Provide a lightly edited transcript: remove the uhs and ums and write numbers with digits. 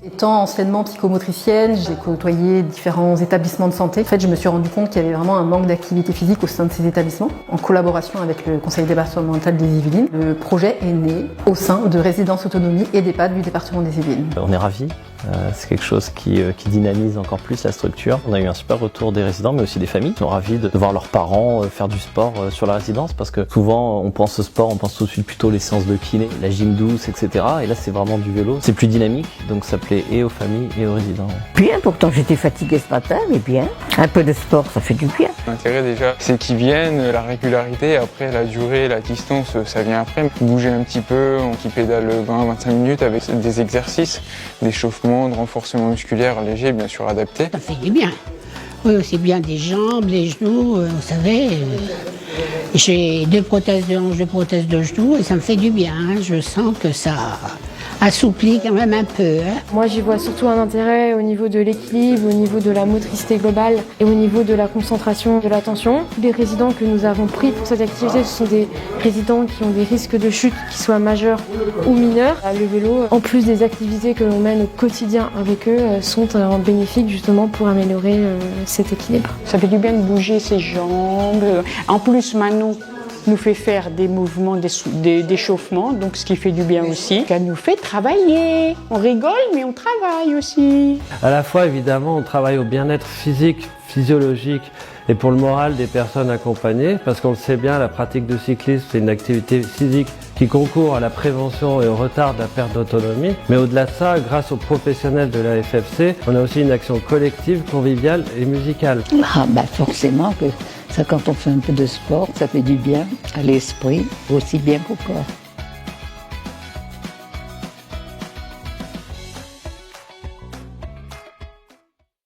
Étant anciennement psychomotricienne, j'ai côtoyé différents établissements de santé. En fait, je me suis rendu compte qu'il y avait vraiment un manque d'activité physique au sein de ces établissements. En collaboration avec le conseil départemental des Yvelines, le projet est né au sein de résidences autonomie et d'EHPAD du département des Yvelines. On est ravis. C'est quelque chose qui dynamise encore plus la structure. On a eu un super retour des résidents, mais aussi des familles qui sont ravis de voir leurs parents faire du sport sur la résidence, parce que souvent on pense au sport, on pense tout de suite plutôt les séances de kiné, la gym douce, etc. Et là c'est vraiment du vélo. C'est plus dynamique, donc ça plaît et aux familles et aux résidents. Bien, pourtant j'étais fatiguée ce matin, mais bien. Un peu de sport, ça fait du bien. L'intérêt déjà, c'est qu'ils viennent, la régularité, après la durée, la distance, ça vient après. Bouger un petit peu, qui pédale 20-25 minutes avec des exercices, d'échauffement, de renforcement musculaire léger, bien sûr adapté. Ça fait du bien. Oui, c'est bien des jambes, des genoux, vous savez. J'ai 2 prothèses de hanche, 2 prothèses de genoux et ça me fait du bien. Je sens que ça assouplit quand même un peu. Moi, j'y vois surtout un intérêt au niveau de l'équilibre, au niveau de la motricité globale et au niveau de la concentration, de l'attention. Les résidents que nous avons pris pour cette activité, ce sont des résidents qui ont des risques de chute, qui soient majeurs ou mineurs. Le vélo, en plus des activités que l'on mène au quotidien avec eux, sont bénéfiques justement pour améliorer cet équilibre. Ça fait du bien de bouger ses jambes. En plus, Manon nous fait faire des mouvements d'échauffement, donc ce qui fait du bien aussi. Elle nous fait travailler. On rigole, mais on travaille aussi. À la fois, évidemment, on travaille au bien-être physique, physiologique et pour le moral des personnes accompagnées, parce qu'on le sait bien, la pratique du cyclisme, c'est une activité physique qui concourt à la prévention et au retard de la perte d'autonomie. Mais au-delà de ça, grâce aux professionnels de la FFC, on a aussi une action collective, conviviale et musicale. Forcément que ça, quand on fait un peu de sport, ça fait du bien à l'esprit, aussi bien qu'au corps.